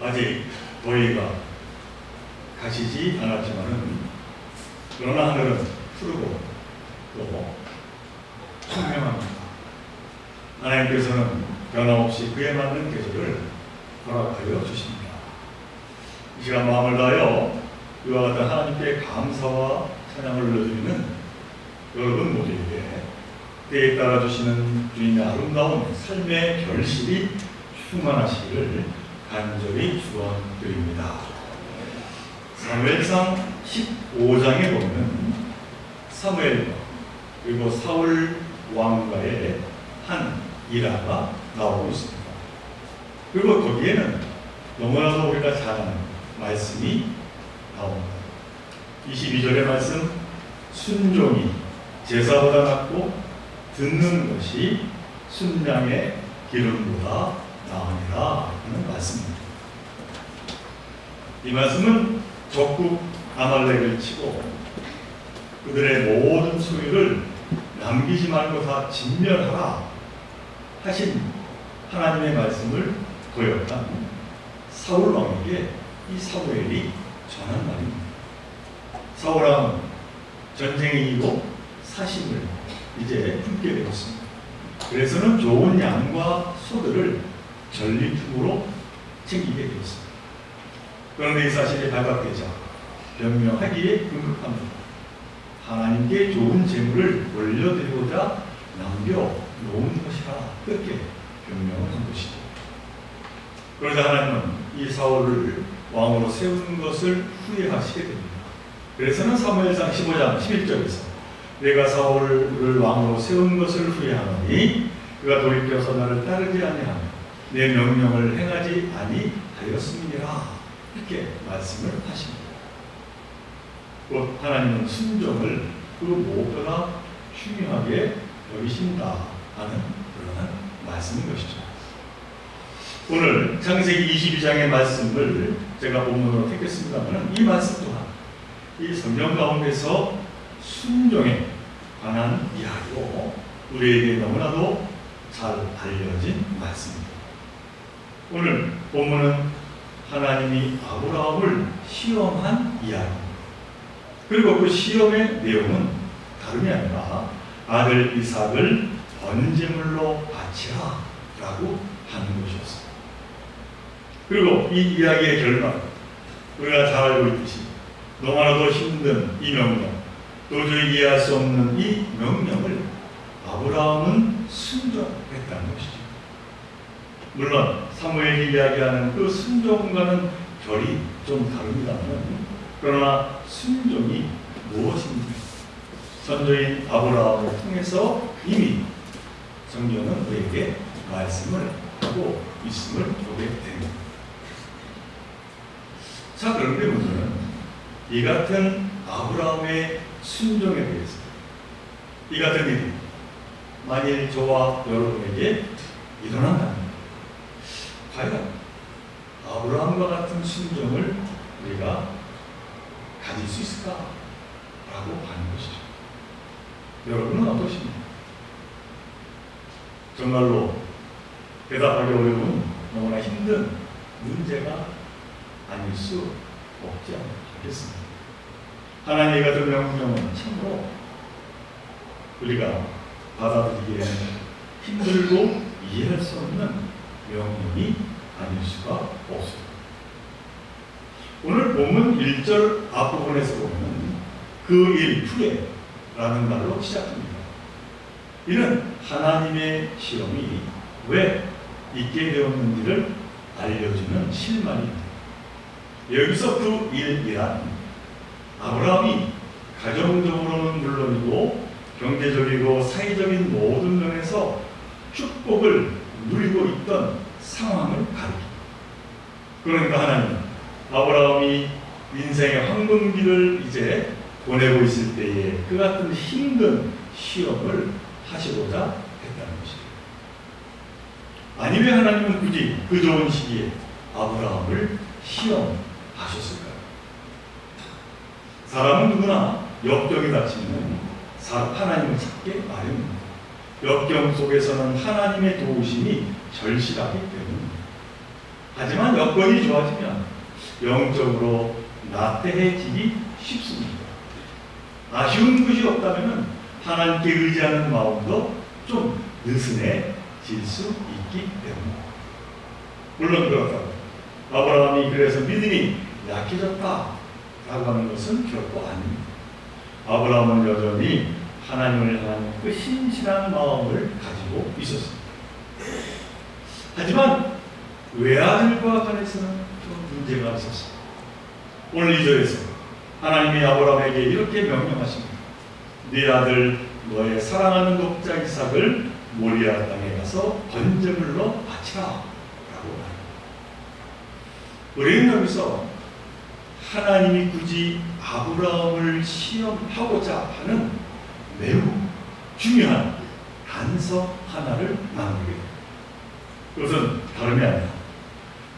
아직 더위가 가시지 않았지만은 그러나 하늘은 푸르고 또 청명합니다. 하나님께서는 변함없이 그에 맞는 계절을 허락하여 주십니다. 이 시간 마음을 다하여 이와 같은 하나님께 감사와 찬양을 올려드리는 여러분 모두에게 때에 따라 주시는 주님의 아름다운 삶의 결실이 충만하시기를 간절히 축원드립니다. 사무엘상 15장에 보면 사무엘과 그리고 사울 왕과의 한 일화가 나오고 있습니다. 그리고 거기에는 너무나도 우리가 잘 아는 말씀이 나옵니다. 22절의 말씀, 순종이 제사보다 낫고 듣는 것이 순양의 기름보다 나으니라 하는 말씀입니다. 이 말씀은 적국 아말렉을 치고 그들의 모든 소유를 남기지 말고 다 진멸하라 하신 하나님의 말씀을 거역한 사울 왕에게 이 사무엘이 전한 말입니다. 사울 왕은 전쟁에 이기고 사심을 이제 품게 되었습니다. 그래서는 좋은 양과 소들을 전리품으로 챙기게 되었습니다. 그런데 이 사실이 발각되자 변명하기에 급급합니다. 하나님께 좋은 재물을 올려드리고자 남겨놓은 것이라 그렇게 변명을 한 것이죠. 그러자 하나님은 이 사울을 왕으로 세우는 것을 후회하시게 됩니다. 그래서는 사무엘상 15장 11절에서 내가 사울을 왕으로 세운 것을 후회하노니 그가 돌이켜서 나를 따르지 아니하며 내 명령을 행하지 아니하였음이니라 이렇게 말씀을 하십니다. 곧 하나님은 순종을 그 무엇보다 중요하게 여기신다 하는 그러한 말씀인 것이죠. 오늘 창세기 22장의 말씀을 제가 본문으로 택했습니다만 이 말씀 또한 이 성경 가운데서 순종에 관한 이야기로 우리에게 너무나도 잘 알려진 말씀입니다. 오늘 본문은 하나님이 아브라함을 시험한 이야기입니다. 그리고 그 시험의 내용은 다름이 아니라 아들 이삭을 번제물로 바치라 라고 하는 것이었습니다. 그리고 이 이야기의 결말, 우리가 잘 알고 있듯이 너무나도 힘든 이 명령, 도저히 이해할 수 없는 이 명령을 아브라함은 순종했다는 것이죠. 물론 사무엘이 이야기하는 그 순종과는 결이 좀 다릅니다만 그러나 순종이 무엇입니까? 선조인 아브라함을 통해서 이미 성경은 우리에게 말씀을 하고 있음을 보게 됩니다. 자, 그런데 문제는 이 같은 아브라함의 순종에 대해서 이 같은 일이 만일 저와 여러분에게 일어난다면 과연 아브라함과 같은 순종을 우리가 가질 수 있을까라고 하는 것이죠. 여러분은 어떠십니까? 정말로 대답하기 어려운 너무나 힘든 문제가 아닐 수 없지 않겠습니다. 하나님의 같은 명령은 참으로 우리가 받아들이기에는 힘들고 이해할 수 없는 명령이 아닐 수가 없습니다. 오늘 본문 1절 앞부분에서 보면 그 일 후에 라는 말로 시작합니다. 이는 하나님의 시험이 왜 있게 되었는지를 알려주는 실말입니다. 여기서 그 일이란 아브라함이 가정적으로는 물론이고 경제적이고 사회적인 모든 면에서 축복을 누리고 있던 상황을 가리킵니다. 그러니까 하나님 아브라함이 인생의 황금기를 이제 보내고 있을 때에 그 같은 힘든 시험을 하시고자 했다는 것이죠. 아니 왜 하나님은 굳이 그 좋은 시기에 아브라함을 시험하셨을까요? 사람은 누구나 역경이 닥치면 하나님을 찾게 마련입니다. 역경 속에서는 하나님의 도우심이 절실하기 때문입니다. 하지만 여건이 좋아지면 영적으로 나태해지기 쉽습니다. 아쉬운 것이 없다면 하나님께 의지하는 마음도 좀 느슨해질 수 있기 때문입니다. 물론 그렇다고 아브라함이 그래서 믿음이 약해졌다라고 하는 것은 결코 아닙니다. 아브라함은 여전히 하나님을 향한 그 신실한 마음을 가지고 있었습니다. 하지만 외아들과 관해서는 좀 문제가 있었습니다. 오늘 2절에서 하나님이 아브라함에게 이렇게 명령하십니다. 네 아들 너의 사랑하는 독자 이삭을 모리아 땅에 가서 번제물로 바치라 라고 합니다. 우리는 여기서 하나님이 굳이 아브라함을 시험하고자 하는 매우 중요한 단서 하나를 나누게 됩니다. 그것은 다름이 아니라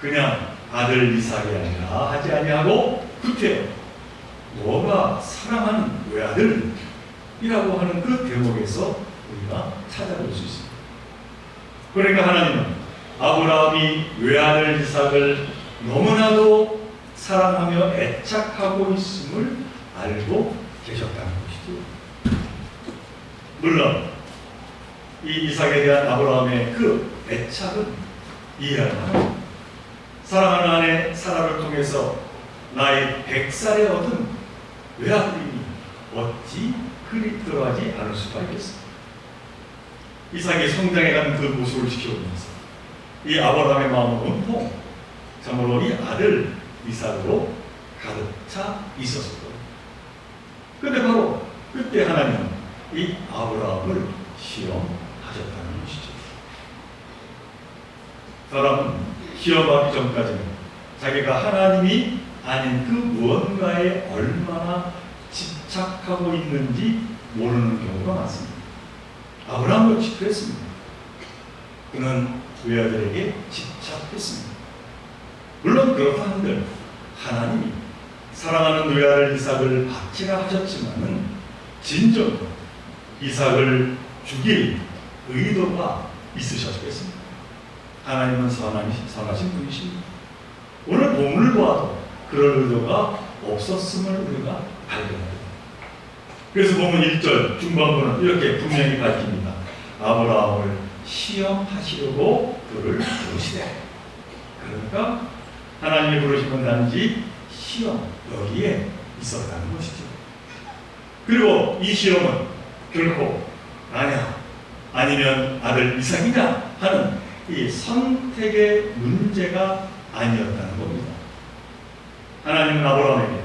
그냥 아들 이삭이 아니라 하지 아니하고 구태여 너가 사랑하는 외아들이라고 하는 그 대목에서 우리가 찾아볼 수 있습니다. 그러니까 하나님은 아브라함이 외아들 이삭을 너무나도 사랑하며 애착하고 있음을 알고 계셨다는 것이죠. 물론 이 이삭에 대한 아브라함의 그 애착은 이해할 만합니다. 사랑하는 아내 사라를 통해서 나이 100살에 얻은 외아들이니 어찌 그립더하지 않을 수가 있겠습니까? 이삭이 성장해가는 그 모습을 지켜보면서 이 아브라함의 마음은 온통 참으로 이 아들 이삭으로 가득 차 있었을 겁니다. 그런데 바로 그때 하나님은 이 아브라함을 시험하셨다는 것이죠. 사람은 시험하기 전까지는 자기가 하나님이 아닌 그 무언가에 얼마나 집착하고 있는지 모르는 경우가 많습니다. 아브라함 역시 그랬습니다. 그는 외아들에게 집착했습니다. 물론 그렇다 한들 하나님이 사랑하는 외아들 이삭을 바치라 하셨지만은 진정으로 이삭을 죽일 의도가 있으셨겠습니다. 하나님은 선하신 분이십니다. 오늘 본문을 보아도 그런 의도가 없었음을 우리가 발견합니다. 그래서 보면 1절 중반부는 이렇게 분명히 밝힙니다. 아브라함을 시험하시려고 그를 부르시되. 그러니까 하나님이 부르시면 단지 시험 여기에 있었다는 것이죠. 그리고 이 시험은 결코 나냐 아니면 아들 이삭이냐 하는 이 선택의 문제가 아니었다는 겁니다. 하나님은 아브라함에게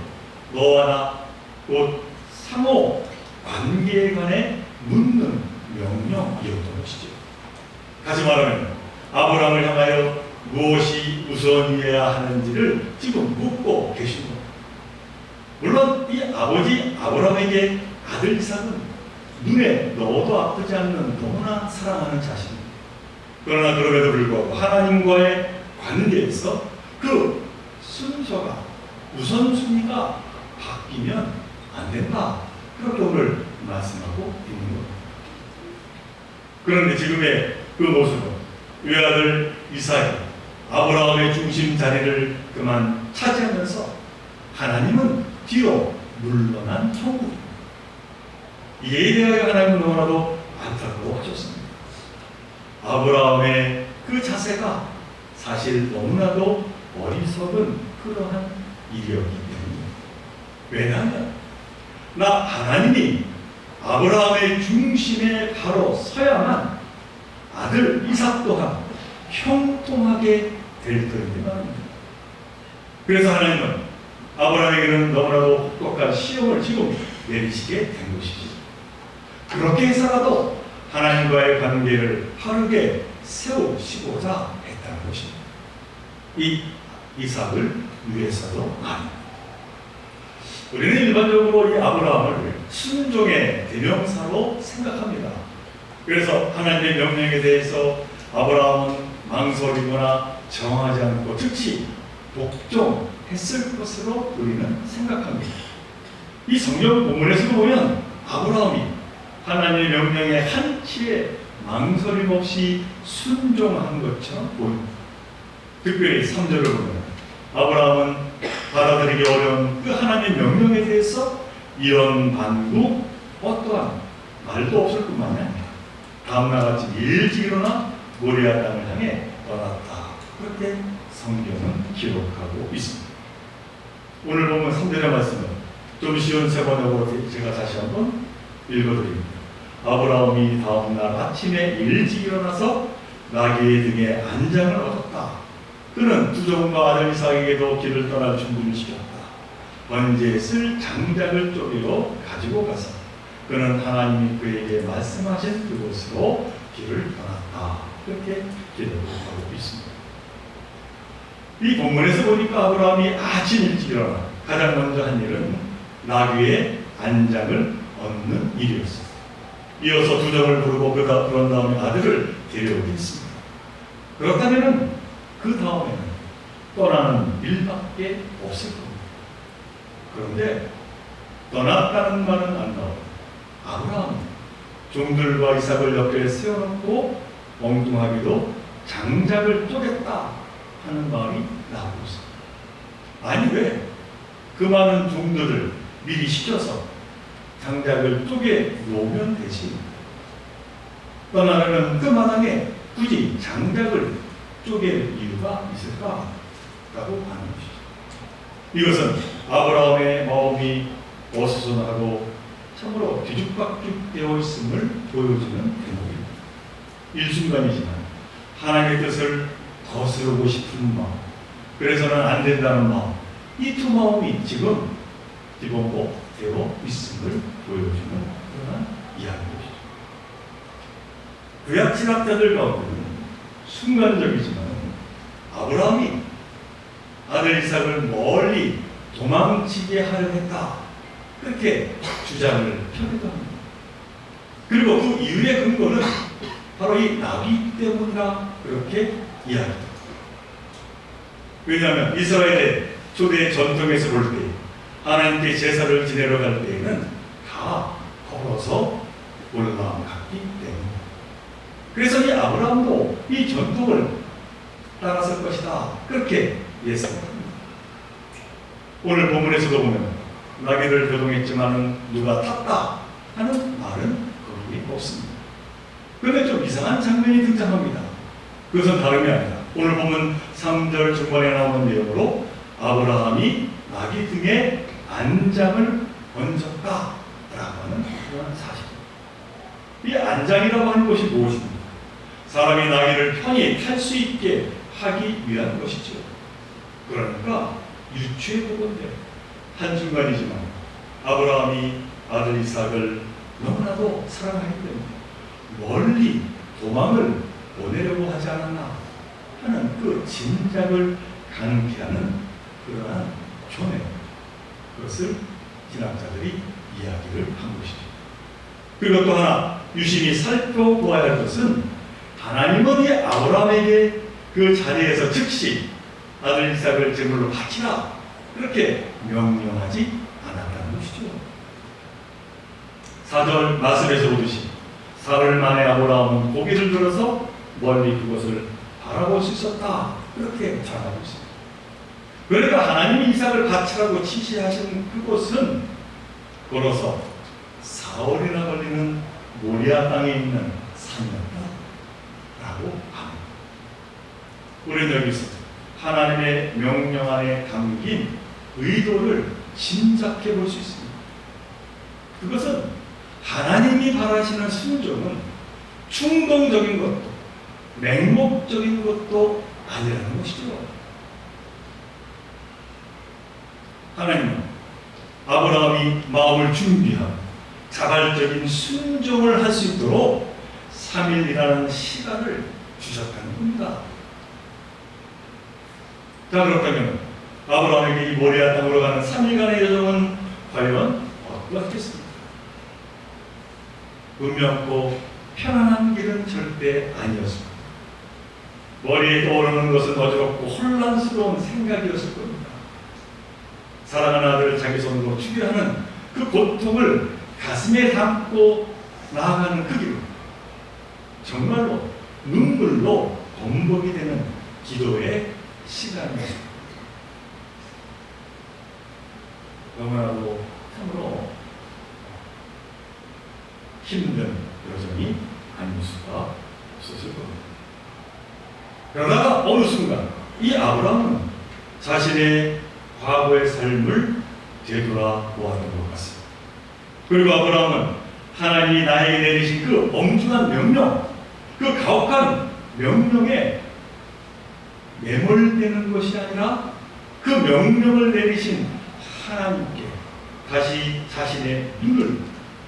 너와 나 곧 상호 관계에 관해 묻는 명령이었던 것이죠. 다시 말하면 아브라함을 향하여 무엇이 우선이어야 하는지를 지금 묻고 계신 겁니다. 물론 이 아버지 아브라함에게 아들 이삭은 눈에 넣어도 아프지 않는 너무나 사랑하는 자신입니다. 그러나 그럼에도 불구하고 하나님과의 관계에서 그 순서가 우선순위가 바뀌면 안 된다. 그렇게 오늘 말씀하고 있는 겁니다. 그런데 지금의 그 모습은 외아들 이삭이 아브라함의 중심 자리를 그만 차지하면서 하나님은 뒤로 물러난 형국입니다. 이에 대하여 하나님은 너무나도 안타까워하셨습니다. 아브라함의 그 자세가 사실 너무나도 어리석은 그러한 일이었기 때문입니다. 왜냐하면 하나님이 아브라함의 중심에 바로 서야만 아들 이삭 또한 형통하게 될 터인데 말입니다. 그래서 하나님은 아브라함에게는 너무나도 혹독한 시험을 지금 내리시게 된 것이죠. 그렇게 해서라도 하나님과의 관계를 바르게 세우시고자 했다는 것입니다. 이 이삭을 위해서도 아닙니다. 우리는 일반적으로 이 아브라함을 순종의 대명사로 생각합니다. 그래서 하나님의 명령에 대해서 아브라함은 망설이거나 정하지 않고 즉시 복종했을 것으로 우리는 생각합니다. 이 성경 본문에서 보면 아브라함이 하나님의 명령에 한치의 망설임 없이 순종한 것처럼 보입니다. 특별히 3절을 보면 아브라함은 받아들이기 어려운 그 하나님의 명령에 대해서 이런 반구 어떠한 말도 없을 뿐만이 아니라 다음날 아침 일찍 일어나 모리아 땅을 향해 떠났다. 그렇게 성경은 기록하고 있습니다. 오늘 보면 3절의 말씀은 좀 쉬운 세 번역으로 제가 다시 한번 읽어드립니다. 아브라함이 다음날 아침에 일찍 일어나서 나귀의 등에 안장을 얻었다. 그는 두 종과 아들 이삭에게도 길을 떠날 준비를 시켰다. 번제에 쓸 장작을 쪼개어 가지고 가서 그는 하나님이 그에게 말씀하신 그곳으로 길을 떠났다. 이렇게 기록하고 있습니다. 이 본문에서 보니까 아브라함이 아침 일찍 일어나 가장 먼저 한 일은 나귀의 안장을 얻는 일이었습니다. 이어서 두 종을 부르고 그런 다음에 아들을 데려오게 했습니다. 그렇다면 그 다음에는 떠나는 일밖에 없을 겁니다. 그런데 떠났다는 말은 안 나오고 아브라함은 종들과 이삭을 옆에 세워놓고 엉뚱하게도 장작을 쪼갰다 하는 말이 나오고 있습니다. 아니 왜 그 많은 종들을 미리 시켜서 장작을 쪼개 놓으면 되지. 떠나려는 그 마당에 굳이 장작을 쪼갤 이유가 있을까? 라고 하는 것이죠. 이것은 아브라함의 마음이 어수선하고 참으로 뒤죽박죽 되어 있음을 보여주는 대목입니다. 일순간이지만 하나님의 뜻을 거스르고 싶은 마음, 그래서는 안 된다는 마음, 이 두 마음이 지금 기본되어 있음을 보여주는 그런 이야기입니다. 구약 신학자들 가운데는 순간적이지만 아브라함이 아들 이삭을 멀리 도망치게 하려 했다. 그렇게 주장을 펴기도 합니다. 그리고 그 이유의 근거는 바로 이 나귀 때문이라 그렇게 이야기합니다. 왜냐하면 이스라엘의 초대 전통에서 볼 때 하나님께 제사를 지내러 갈 때에는 다 걸어서 올라갔기 때문입니다. 그래서 이 아브라함도 이 전통을 따랐을 것이다. 그렇게 예상합니다. 오늘 본문에서도 보면 나귀를 교동했지만 누가 탔다 하는 말은 거기 없습니다. 그런데 좀 이상한 장면이 등장합니다. 그것은 다름이 아니라 오늘 보면 3절 중반에 나오는 내용으로 아브라함이 나귀 등에 안장을 얹었다 라고 하는 그런 사실입니다. 이 안장이라고 하는 것이 무엇입니까? 사람이 나귀를 편히 탈 수 있게 하기 위한 것이죠. 그러니까 유추해 보건대 한순간이지만 아브라함이 아들 이삭을 너무나도 사랑하기 때문에 멀리 도망을 보내려고 하지 않았나 하는 그 짐작을 강피하는 그러한 견해, 그것을 신학자들이 이야기를 한 것이죠. 그리고 또 하나 유심히 살펴보아야 할 것은 하나님은 이 아브라함에게 그 자리에서 즉시 아들 이삭을 제물로 바치라 그렇게 명령하지 않았다는 것이죠. 4절 말씀에서 보듯이 사흘 만에 아브라함은 고개를 들어서 멀리 그것을 바라볼 수 있었다 그렇게 전하고 있습니다. 그러니까 하나님이 이삭을 바치라고 지시하신 그곳은 걸어서 사흘이나 걸리는 모리아 땅에 있는 산이었다 라고 합니다. 우리는 여기서 하나님의 명령 안에 담긴 의도를 짐작해 볼 수 있습니다. 그것은 하나님이 바라시는 순종은 충동적인 것도 맹목적인 것도 아니라는 것이죠. 하나님은 아브라함이 마음을 준비하고 자발적인 순종을 할 수 있도록 3일이라는 시간을 주셨다는 겁니다. 자, 그렇다면 아브라함에게 이 모리아 땅으로 가는 3일간의 여정은 과연 어떻겠습니까? 운명고 편안한 길은 절대 아니었습니다. 머리에 떠오르는 것은 어지럽고 혼란스러운 생각이었을 겁니다. 사랑하는 아들을 자기 손으로 죽여하는 그 고통을 가슴에 담고 나아가는 그 길, 정말로 눈물로 범벅이 되는 기도의 시간이었습니다. 너무나도 참으로 힘든 여정이 아닐 수가 없었을 겁니다. 그러다가 어느 순간 이 아브라함은 자신의 과거의 삶을 되돌아보았던 것 같습니다. 그리고 아브라함은 하나님이 나에게 내리신 그 엄중한 명령, 그 가혹한 명령에 매몰되는 것이 아니라 그 명령을 내리신 하나님께 다시 자신의 눈을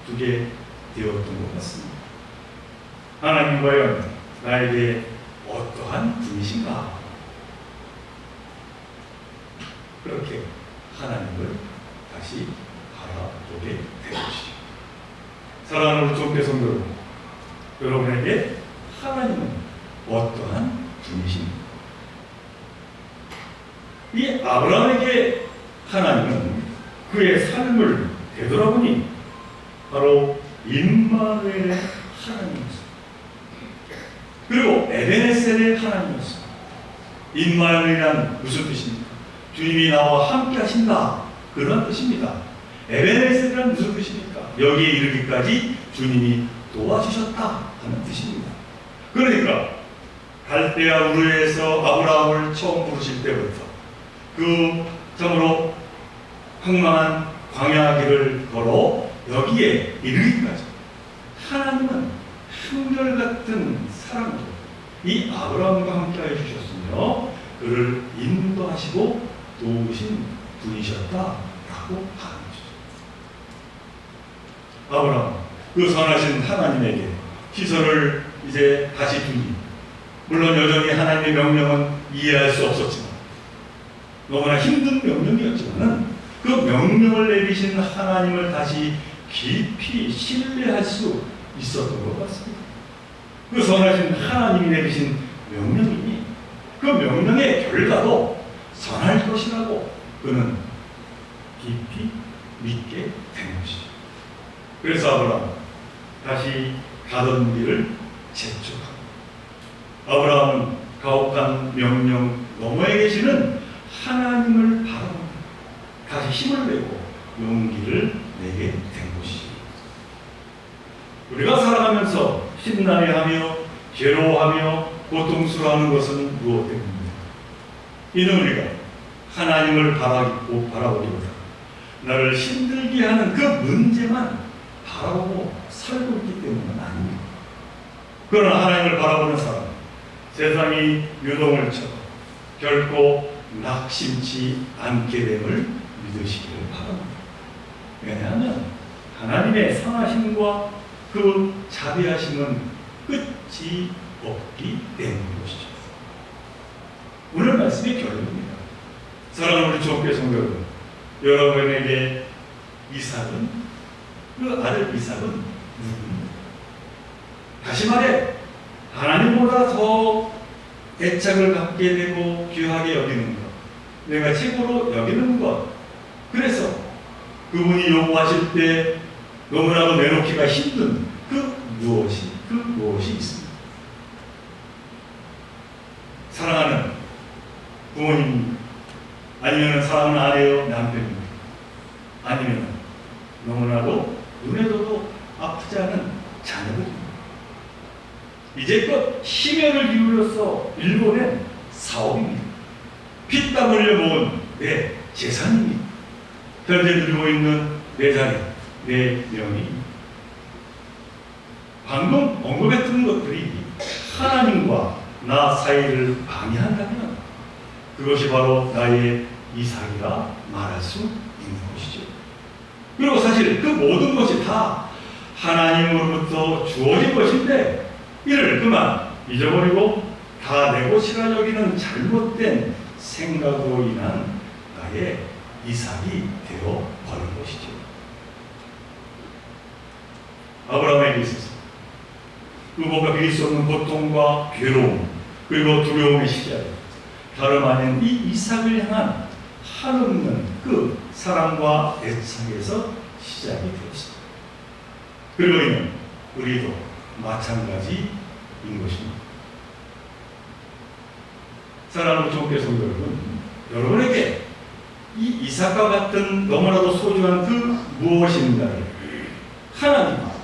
두게 되었던 것 같습니다. 하나님 과연 나에게 어떠한 분이신가? 그렇게 하나님을 다시 바라보게 된 것이죠. 사랑하는 우리 종교 성도 여러분에게 하나님은 어떠한 분이십니까? 이 아브라함에게 하나님은 그의 삶을 되돌아보니 바로 임마누엘의 하나님이었습니다. 그리고 에베네셀의 하나님이었습니다. 임마누엘이란 무슨 뜻입니까? 주님이 나와 함께 하신다, 그런 뜻입니다. 에베네셀이란 무슨 뜻입니까? 여기에 이르기까지 주님이 도와주셨다 하는 뜻입니다. 그러니까 갈대아 우르에서 아브라함을 처음 부르실 때부터 그 참으로 황망한 광야 길을 걸어 여기에 이르기까지 하나님은 한결같은 사랑으로 이 아브라함과 함께하여 주셨으며 그를 인도하시고 도우신 분이셨다라고 하는 것이죠. 아브라함, 그 선하신 하나님에게 시선을 이제 다시 두니 물론 여전히 하나님의 명령은 이해할 수 없었지만 너무나 힘든 명령이었지만 그 명령을 내리신 하나님을 다시 깊이 신뢰할 수 있었던 것 같습니다. 그 선하신 하나님이 내리신 명령이니 그 명령의 결과도 선할 것이라고 그는 깊이 믿게 된 것이죠. 그래서 아브라함은 다시 가던 길을 재촉합니다. 아브라함은 가혹한 명령 너머에 계시는 하나님을 바라봅니다. 다시 힘을 내고 용기를 내게 된 것이죠. 우리가 살아가면서 심란해하며 괴로워하며 고통스러워하는 것은 무엇 때문입니까? 이는 우리가 하나님을 바라보기보다 나를 힘들게 하는 그 문제만 바라보고 살고 있기 때문은 아닙니다. 그러나 하나님을 바라보는 사람은 세상이 유동을 쳐도 결코 낙심치 않게 됨을 믿으시기를 바랍니다. 왜냐하면 하나님의 선하심과 그 자비하심은 끝이 없기 때문인 것이죠. 오늘 말씀의 결론입니다. 사랑하는 우리 주옥교회 성도 여러분, 여러분에게 이삭은, 그 아들 이삭은 누구입니까? 다시 말해 하나님보다 더 애착을 갖게 되고 귀하게 여기는 것, 내가 최고로 여기는 것, 그래서 그분이 요구하실 때 너무나도 내놓기가 힘든 그 무엇이 있습니다. 사랑하는 부모님, 아니면 사랑하는 아내요, 남편입니다. 아니면 너무나도 눈에도 아프지 않은 자녀들입니다. 이제껏 심혈을 기울여서 일궈낸 사업입니다. 피땀 흘려 모은 내 재산입니다. 현재 누리고 있는 내 자리, 내 명예입니다. 방금 언급했던 것들이 하나님과 나 사이를 방해한다면 그것이 바로 나의 이삭이라 말할 수 있는 것이죠. 그리고 사실 그 모든 것이 다 하나님으로부터 주어진 것인데 이를 그만 잊어버리고 다 내 것이라 여기는 잘못된 생각으로 인한 나의 이삭이 되어 버린 것이죠. 아브라함에게 있어서 의보가 비길 수 없는 고통과 괴로움 그리고 두려움의 시작, 다름 아닌 이 이삭을 향한 한없는 그 사랑과 애착에서 시작이 되었습니다. 그리고 이는 우리도 마찬가지인 것입니다. 사랑하는 주옥교회 성도 여러분, 여러분에게 이 이삭과 같은 너무나도 소중한 그 무엇인가를 하나님은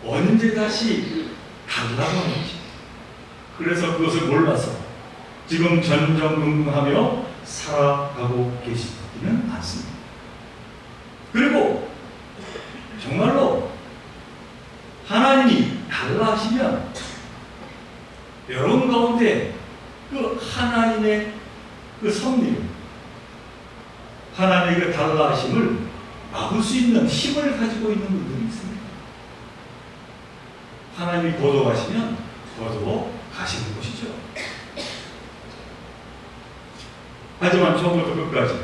언제 다시 달라고 하는지, 그래서 그것을 몰라서 지금 전전긍긍하며 살아가고 계시지는 않습니다. 그리고 정말로 하나님이 달라 하시면 여러분 가운데 그 하나님의 그 섭리를, 하나님의 그 달라 하심을 막을 수 있는 힘을 가지고 있는 분들이 있습니다. 하나님이 거둬가시면 거둬 가시는 것이죠. 하지만 처음부터 끝까지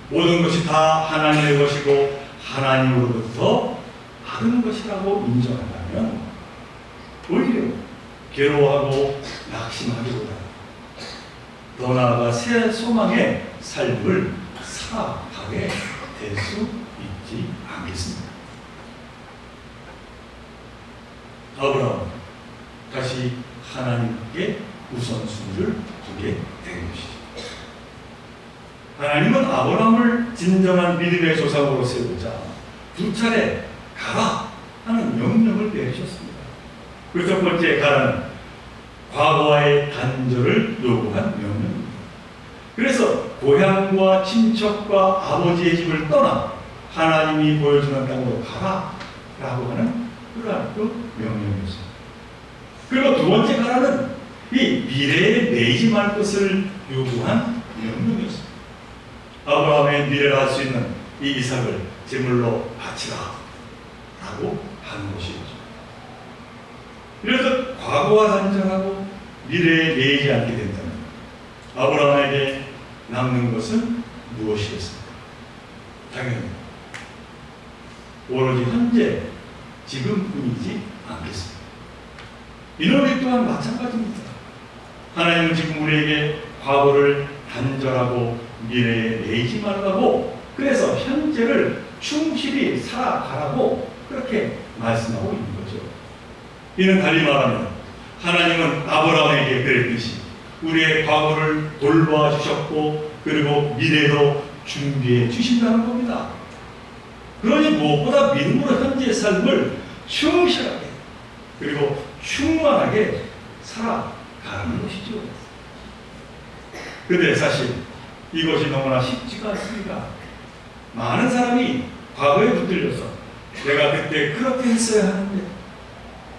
모든 것이 다 하나님의 것이고 하나님으로부터 받은 것이라고 인정한다면 오히려 괴로워하고 낙심하기보다 더 나아가 새 소망의 삶을 살아가게 될 수 있지 않겠습니까? 아브라함은 다시 하나님께 우선순위를 두게 된 것이죠. 하나님은 아브라함을 진정한 믿음의 조상으로 세우자 두 차례 가라 하는 명령을 내리셨습니다. 그 첫 번째 가라는 과거와의 단절을 요구한 명령입니다. 그래서 고향과 친척과 아버지의 집을 떠나 하나님이 보여주는 땅으로 가라라고 하는 그러한 그 명령이었습니다. 그리고 두 번째 가라는 이 미래에 매이지 말 것을 요구한 명령이었습니다. 아브라함의 미래를 알 수 있는 이 이삭을 제물로 바치라 라고 하는 것이었죠. 그래서 과거와 단절하고 미래에 매이지 않게 된다면 아브라함에게 남는 것은 무엇이겠습니까? 당연히 오로지 현재 지금뿐이지 않겠습니까? 이는 우리 또한 마찬가지입니다. 하나님은 지금 우리에게 과거를 단절하고 미래에 매이지 말라고, 그래서 현재를 충실히 살아가라고 그렇게 말씀하고 있는 거죠. 이는 달리 말하면 하나님은 아브라함에게 그랬듯이 우리의 과거를 돌봐 주셨고 그리고 미래도 준비해 주신다는 겁니다. 그러니 무엇보다 믿음으로 현재의 삶을 충실하게 그리고 충만하게 살아가는 것이죠. 그런데 사실 이것이 너무나 쉽지가 않습니다. 많은 사람이 과거에 붙들려서 내가 그때 그렇게 했어야 하는데,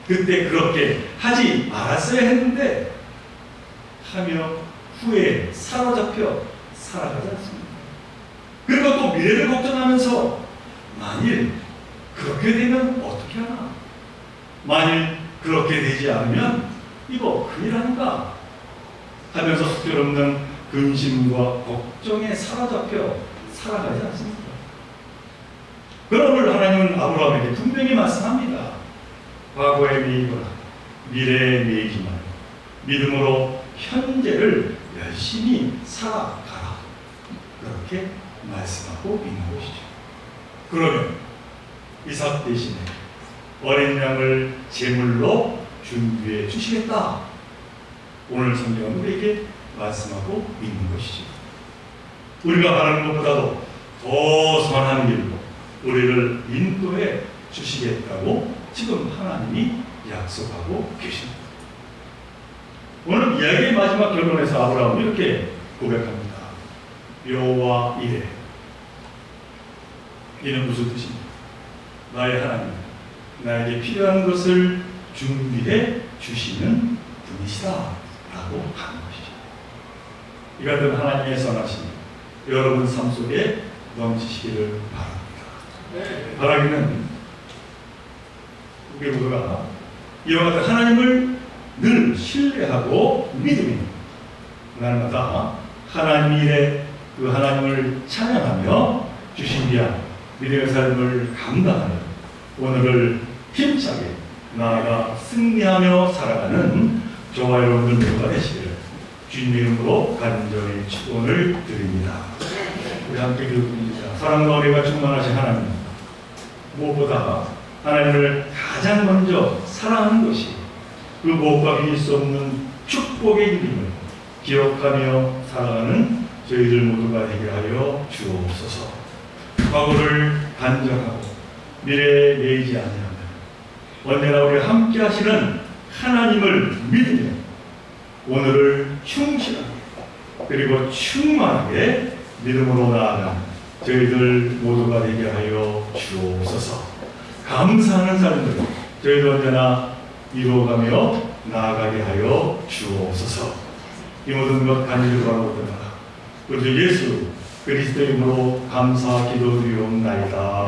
그때 그렇게 하지 말았어야 했는데 하며 후에 사로잡혀 살아가지 않습니다. 그리고 또 미래를 걱정하면서 만일 그렇게 되면 어떻게 하나, 만일 그렇게 되지 않으면 이거 큰일 아닌가 하면서 속절없는 근심과 걱정에 사로잡혀 살아가지 않습니다. 그러므로 하나님은 아브라함에게 분명히 말씀합니다. 과거에 매이거나 미래에 매이지 말고 믿음으로 현재를 열심히 살아가라, 그렇게 말씀하고 있는 것이죠. 그러면 이삭 대신에 어린 양을 제물로 준비해 주시겠다, 오늘 성경은 우리에게 말씀하고 있는 것이죠. 우리가 바라는 것보다도 더 선한 길로 우리를 인도해 주시겠다고 지금 하나님이 약속하고 계십니다. 오늘 이야기의 마지막 결론에서 아브라함은 이렇게 고백합니다. 여호와 이레, 이는 무슨 뜻입니까? 나의 하나님, 나에게 필요한 것을 준비해 주시는 분이시다 라고 하는 것이죠. 이 같은 하나님의 선하심이 여러분 삶 속에 넘치시기를 바랍니다. 바라기는 우리 모두가 이와 같은 하나님을 늘 신뢰하고 믿으며 날마다 하나님 일에 그 하나님을 찬양하며 주신 위한 믿음의 삶을 감당하며 오늘을 힘차게 나아가 승리하며 살아가는 저와 여러분들 모두가 되시기를 주님의 이름으로 간절히 축원을 드립니다. 우리 함께 기도드립니다. 사랑과 은혜가 충만하신 하나님, 무엇보다 하나님을 가장 먼저 사랑하는 것이 그 무엇과 비길 수 없는 축복의 이름을 기억하며 살아가는 저희들 모두가 되게 하여 주옵소서. 과거를 단정하고 미래에 매이지 아니하며 언제나 우리와 함께 하시는 하나님을 믿으며 오늘을 충실하게 그리고 충만하게 믿음으로 나아가는 저희들 모두가 되게 하여 주옵소서. 감사하는 삶을 저희들 언제나 이루어가며 나아가게 하여 주옵소서. 이 모든 것 간절히 바라옵니다. 우리 주 예수 그리스도의 이름으로 감사 기도드리옵나이다.